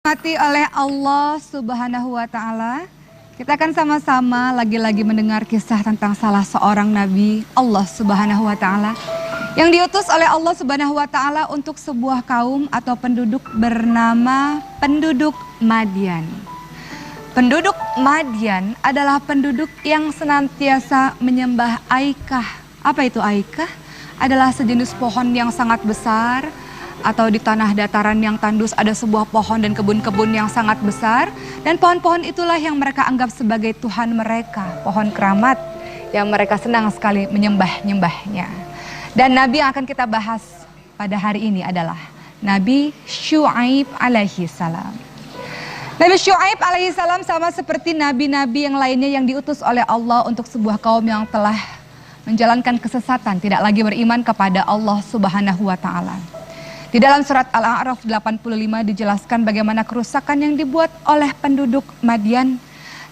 Dirahmati oleh Allah Subhanahu wa Ta'ala, kita akan sama-sama lagi-lagi mendengar kisah tentang salah seorang nabi Allah Subhanahu wa Ta'ala yang diutus oleh Allah Subhanahu wa Ta'ala untuk sebuah kaum atau penduduk bernama penduduk Madian. Penduduk Madian adalah penduduk yang senantiasa menyembah Aikah. Apa itu Aikah? Adalah sejenis pohon yang sangat besar, atau di tanah dataran yang tandus ada sebuah pohon dan kebun-kebun yang sangat besar. Dan pohon-pohon itulah yang mereka anggap sebagai Tuhan mereka, pohon keramat yang mereka senang sekali menyembah-nyembahnya. Dan Nabi yang akan kita bahas pada hari ini adalah Nabi Syu'aib alaihi salam. Nabi Syu'aib alaihi salam sama seperti nabi-nabi yang lainnya yang diutus oleh Allah untuk sebuah kaum yang telah menjalankan kesesatan, tidak lagi beriman kepada Allah Subhanahu wa Ta'ala. Di dalam surat Al-A'raf 85 dijelaskan bagaimana kerusakan yang dibuat oleh penduduk Madian.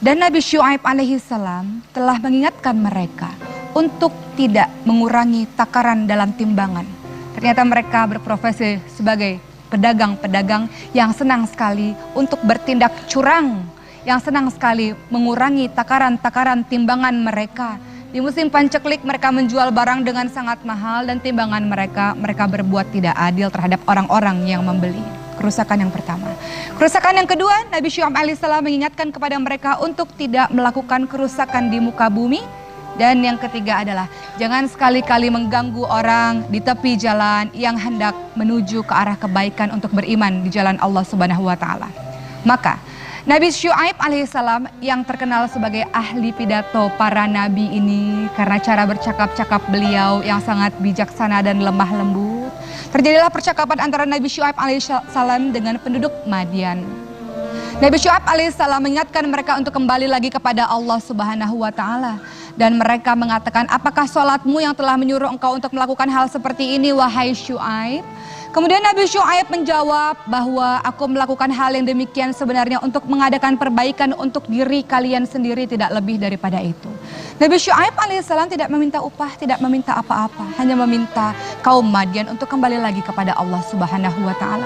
Dan Nabi Syu'aib alaihi salam telah mengingatkan mereka untuk tidak mengurangi takaran dalam timbangan. Ternyata mereka berprofesi sebagai pedagang-pedagang yang senang sekali untuk bertindak curang, yang senang sekali mengurangi takaran-takaran timbangan mereka. Di musim panceklik mereka menjual barang dengan sangat mahal dan timbangan mereka berbuat tidak adil terhadap orang-orang yang membeli. Kerusakan yang pertama. Kerusakan yang kedua, Nabi Syu'aib alaihissalam mengingatkan kepada mereka untuk tidak melakukan kerusakan di muka bumi. Dan yang ketiga adalah jangan sekali-kali mengganggu orang di tepi jalan yang hendak menuju ke arah kebaikan untuk beriman di jalan Allah Subhanahu wa Ta'ala. Maka Nabi Syu'aib alaihissalam yang terkenal sebagai ahli pidato para nabi ini karena cara bercakap-cakap beliau yang sangat bijaksana dan lemah lembut. Terjadilah percakapan antara Nabi Syu'aib alaihissalam dengan penduduk Madian. Nabi Syu'aib alaihissalam mengingatkan mereka untuk kembali lagi kepada Allah Subhanahu wa Ta'ala. Dan mereka mengatakan, apakah sholatmu yang telah menyuruh engkau untuk melakukan hal seperti ini wahai Syu'aib? Kemudian Nabi Syu'aib menjawab bahwa aku melakukan hal yang demikian sebenarnya untuk mengadakan perbaikan untuk diri kalian sendiri, tidak lebih daripada itu. Nabi Syu'aib alaihissalam tidak meminta upah, tidak meminta apa-apa, hanya meminta kaum Madian untuk kembali lagi kepada Allah Subhanahu wa Ta'ala.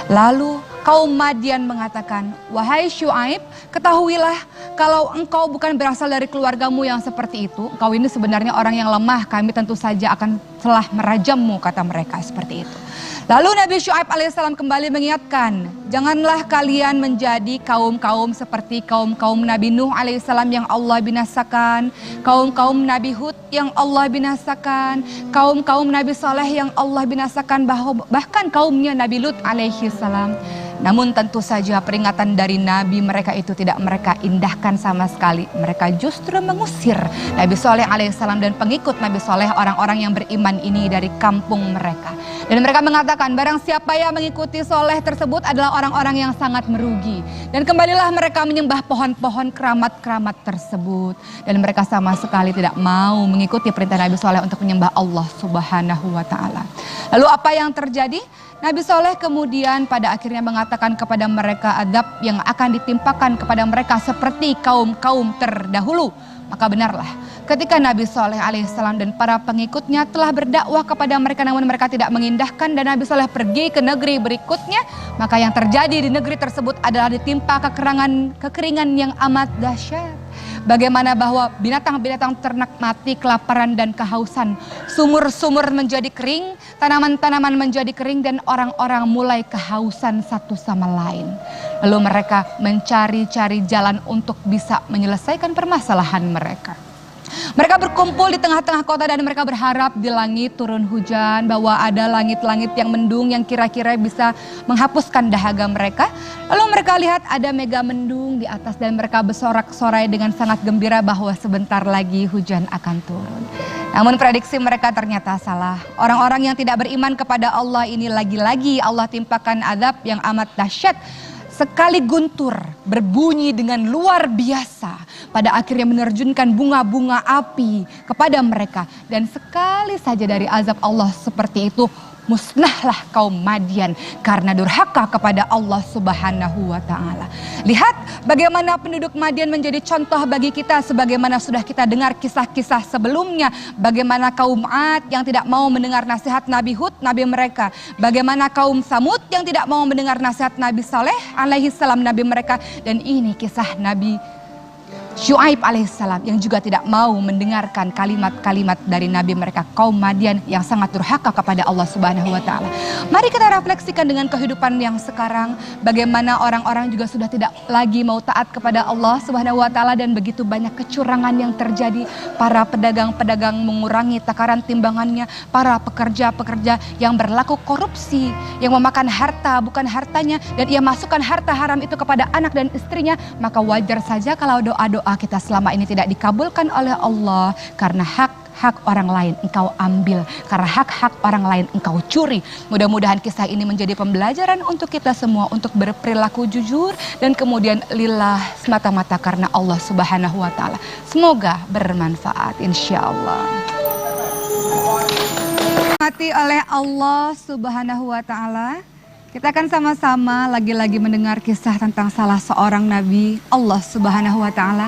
Lalu kaum Madian mengatakan, wahai Syu'aib, ketahuilah kalau engkau bukan berasal dari keluargamu yang seperti itu, engkau ini sebenarnya orang yang lemah, kami tentu saja akan telah merajammu, kata mereka seperti itu. Lalu Nabi Syu'aib alaihissalam kembali mengingatkan, janganlah kalian menjadi kaum-kaum seperti kaum-kaum Nabi Nuh alaihissalam yang Allah binasakan, kaum-kaum Nabi Hud yang Allah binasakan, kaum-kaum Nabi Saleh yang Allah binasakan, bahkan kaumnya Nabi Lut alaihissalam. Namun tentu saja peringatan dari Nabi mereka itu tidak mereka indahkan sama sekali. Mereka justru mengusir Nabi Saleh alaihissalam dan pengikut Nabi Saleh, orang-orang yang beriman ini dari kampung mereka. Dan mereka mengatakan barang siapa yang mengikuti Saleh tersebut adalah orang-orang yang sangat merugi. Dan kembalilah mereka menyembah pohon-pohon keramat-keramat tersebut. Dan mereka sama sekali tidak mau mengikuti perintah Nabi Saleh untuk menyembah Allah Subhanahu wa Ta'ala. Lalu apa yang terjadi? Nabi Saleh kemudian pada akhirnya mengatakan kepada mereka adab yang akan ditimpakan kepada mereka seperti kaum-kaum terdahulu. Maka benarlah ketika Nabi Saleh alaihissalam dan para pengikutnya telah berdakwah kepada mereka namun mereka tidak mengindahkan dan Nabi Saleh pergi ke negeri berikutnya, maka yang terjadi di negeri tersebut adalah ditimpa kekeringan yang amat dahsyat. Bagaimana bahwa binatang-binatang ternak mati kelaparan dan kehausan. Sumur-sumur menjadi kering, tanaman-tanaman menjadi kering dan orang-orang mulai kehausan satu sama lain. Lalu mereka mencari-cari jalan untuk bisa menyelesaikan permasalahan mereka. Mereka berkumpul di tengah-tengah kota dan mereka berharap di langit turun hujan, bahwa ada langit-langit yang mendung yang kira-kira bisa menghapuskan dahaga mereka. Lalu mereka lihat ada mega mendung di atas dan mereka bersorak-sorai dengan sangat gembira bahwa sebentar lagi hujan akan turun. Namun prediksi mereka ternyata salah. Orang-orang yang tidak beriman kepada Allah ini lagi-lagi Allah timpakan azab yang amat dahsyat. Sekali guntur berbunyi dengan luar biasa, pada akhirnya menerjunkan bunga-bunga api kepada mereka. Dan sekali saja dari azab Allah seperti itu, musnahlah kaum Madian karena durhaka kepada Allah Subhanahu wa taala. Lihat bagaimana penduduk Madian menjadi contoh bagi kita, sebagaimana sudah kita dengar kisah-kisah sebelumnya, bagaimana kaum Ad yang tidak mau mendengar nasihat Nabi Hud, nabi mereka, bagaimana kaum Samud yang tidak mau mendengar nasihat Nabi Saleh alaihi salam, nabi mereka, dan ini kisah Nabi Syuaib alaihissalam yang juga tidak mau mendengarkan kalimat-kalimat dari nabi mereka, kaum Madian yang sangat durhaka kepada Allah Subhanahu wa taala. Mari kita refleksikan dengan kehidupan yang sekarang, bagaimana orang-orang juga sudah tidak lagi mau taat kepada Allah Subhanahu wa taala dan begitu banyak kecurangan yang terjadi. Para pedagang-pedagang mengurangi takaran timbangannya, para pekerja-pekerja yang berlaku korupsi, yang memakan harta bukan hartanya dan ia masukkan harta haram itu kepada anak dan istrinya, maka wajar saja kalau doa-doa kita selama ini tidak dikabulkan oleh Allah karena hak orang lain engkau ambil, karena hak orang lain engkau curi. Mudah-mudahan kisah ini menjadi pembelajaran untuk kita semua untuk berperilaku jujur dan kemudian lillah semata-mata karena Allah Subhanahu wa taala. Semoga bermanfaat insyaallah. Mati oleh Allah Subhanahu wa taala. Kita akan sama-sama lagi-lagi mendengar kisah tentang salah seorang nabi Allah Subhanahu wa taala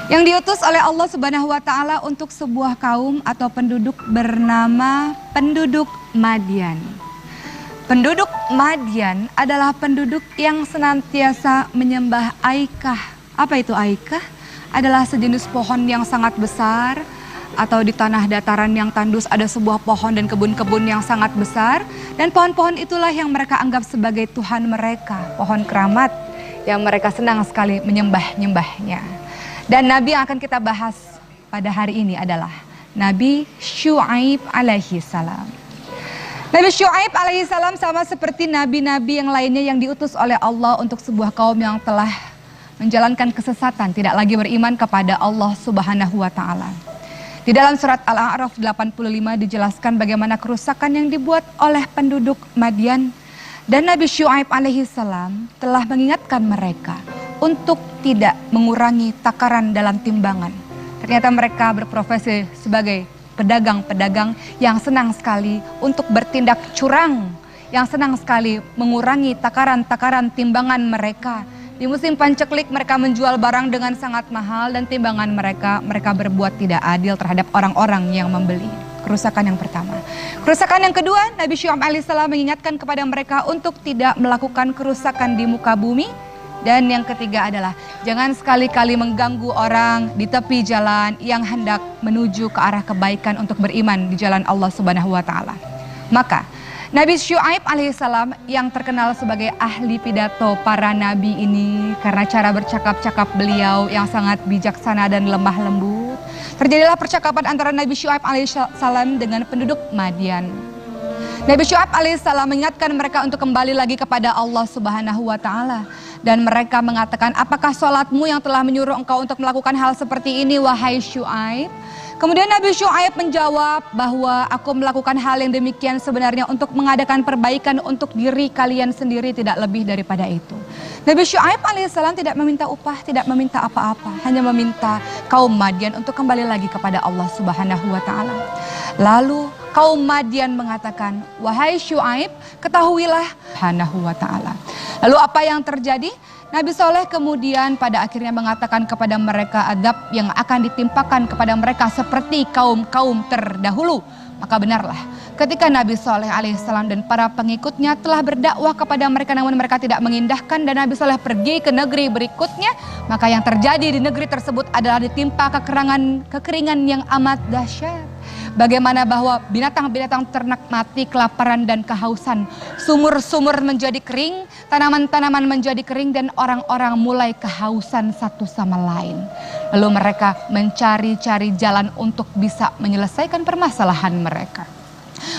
yang diutus oleh Allah Subhanahu wa taala untuk sebuah kaum atau penduduk bernama penduduk Madian. Penduduk Madian adalah penduduk yang senantiasa menyembah Aikah. Apa itu Aikah? Adalah sejenis pohon yang sangat besar, atau di tanah dataran yang tandus ada sebuah pohon dan kebun-kebun yang sangat besar, dan pohon-pohon itulah yang mereka anggap sebagai Tuhan mereka, pohon keramat yang mereka senang sekali menyembah-nyembahnya. Dan nabi yang akan kita bahas pada hari ini adalah Nabi Syuaib alaihi salam. Nabi Syuaib alaihi salam sama seperti nabi-nabi yang lainnya yang diutus oleh Allah untuk sebuah kaum yang telah menjalankan kesesatan, tidak lagi beriman kepada Allah Subhanahu wa taala. Di dalam surat Al-A'raf 85 dijelaskan bagaimana kerusakan yang dibuat oleh penduduk Madian. Dan Nabi Syuaib alaihi salam telah mengingatkan mereka untuk tidak mengurangi takaran dalam timbangan. Ternyata mereka berprofesi sebagai pedagang-pedagang yang senang sekali untuk bertindak curang, yang senang sekali mengurangi takaran-takaran timbangan mereka. Di musim panceklik mereka menjual barang dengan sangat mahal dan timbangan mereka berbuat tidak adil terhadap orang-orang yang membeli. Kerusakan yang pertama. Kerusakan yang kedua, Nabi Syuaib alaihissalam mengingatkan kepada mereka untuk tidak melakukan kerusakan di muka bumi. Dan yang ketiga adalah jangan sekali-kali mengganggu orang di tepi jalan yang hendak menuju ke arah kebaikan untuk beriman di jalan Allah Subhanahu wa taala. Maka Nabi Syuaib alaihissalam yang terkenal sebagai ahli pidato para nabi ini karena cara bercakap-cakap beliau yang sangat bijaksana dan lemah lembut, terjadilah percakapan antara Nabi Syuaib alaihissalam dengan penduduk Madian. Nabi Syuaib alaihissalam mengingatkan mereka untuk kembali lagi kepada Allah Subhanahu wa taala. Dan mereka mengatakan, apakah sholatmu yang telah menyuruh engkau untuk melakukan hal seperti ini, wahai Syuaib? Kemudian Nabi Syuaib menjawab bahwa aku melakukan hal yang demikian sebenarnya untuk mengadakan perbaikan untuk diri kalian sendiri, tidak lebih daripada itu. Nabi Syuaib alaihissalam tidak meminta upah, tidak meminta apa-apa, hanya meminta kaum Madian untuk kembali lagi kepada Allah Subhanahu wa taala. Lalu kaum Madian mengatakan, wahai Syuaib, ketahuilah Subhanahu wa taala. Lalu apa yang terjadi? Nabi Soleh kemudian pada akhirnya mengatakan kepada mereka adab yang akan ditimpakan kepada mereka seperti kaum-kaum terdahulu. Maka benarlah ketika Nabi Soleh alaihissalam dan para pengikutnya telah berdakwah kepada mereka namun mereka tidak mengindahkan dan Nabi Soleh pergi ke negeri berikutnya, maka yang terjadi di negeri tersebut adalah ditimpa kekeringan yang amat dahsyat. Bagaimana bahwa binatang-binatang ternak mati kelaparan dan kehausan. Sumur-sumur menjadi kering, tanaman-tanaman menjadi kering dan orang-orang mulai kehausan satu sama lain. Lalu mereka mencari-cari jalan untuk bisa menyelesaikan permasalahan mereka.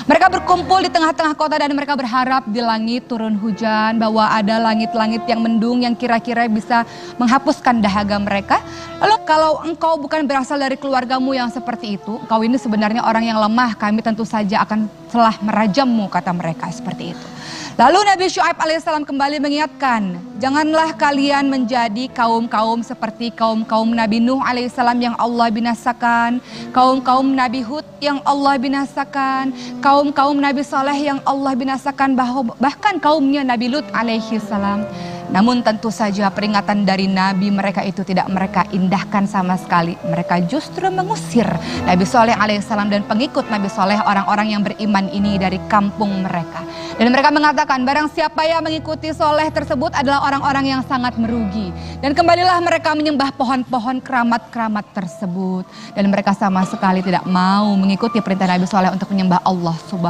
Mereka berkumpul di tengah-tengah kota dan mereka berharap di langit turun hujan, bahwa ada langit-langit yang mendung yang kira-kira bisa menghapuskan dahaga mereka. Lalu kalau engkau bukan berasal dari keluargamu yang seperti itu, engkau ini sebenarnya orang yang lemah, kami tentu saja akan telah merajammu, kata mereka seperti itu. Lalu Nabi Syuaib alaihissalam kembali mengingatkan, janganlah kalian menjadi kaum-kaum seperti kaum-kaum Nabi Nuh alaihissalam yang Allah binasakan, kaum-kaum Nabi Hud yang Allah binasakan, kaum-kaum Nabi Saleh yang Allah binasakan, bahkan kaumnya Nabi Lut alaihissalam. Namun tentu saja peringatan dari Nabi mereka itu tidak mereka indahkan sama sekali. Mereka justru mengusir Nabi Saleh alaihissalam dan pengikut Nabi Saleh, orang-orang yang beriman ini, dari kampung mereka. Dan mereka mengatakan barang siapa yang mengikuti Saleh tersebut adalah orang-orang yang sangat merugi. Dan kembalilah mereka menyembah pohon-pohon keramat-keramat tersebut. Dan mereka sama sekali tidak mau mengikuti perintah Nabi Saleh untuk menyembah Allah Subhanahu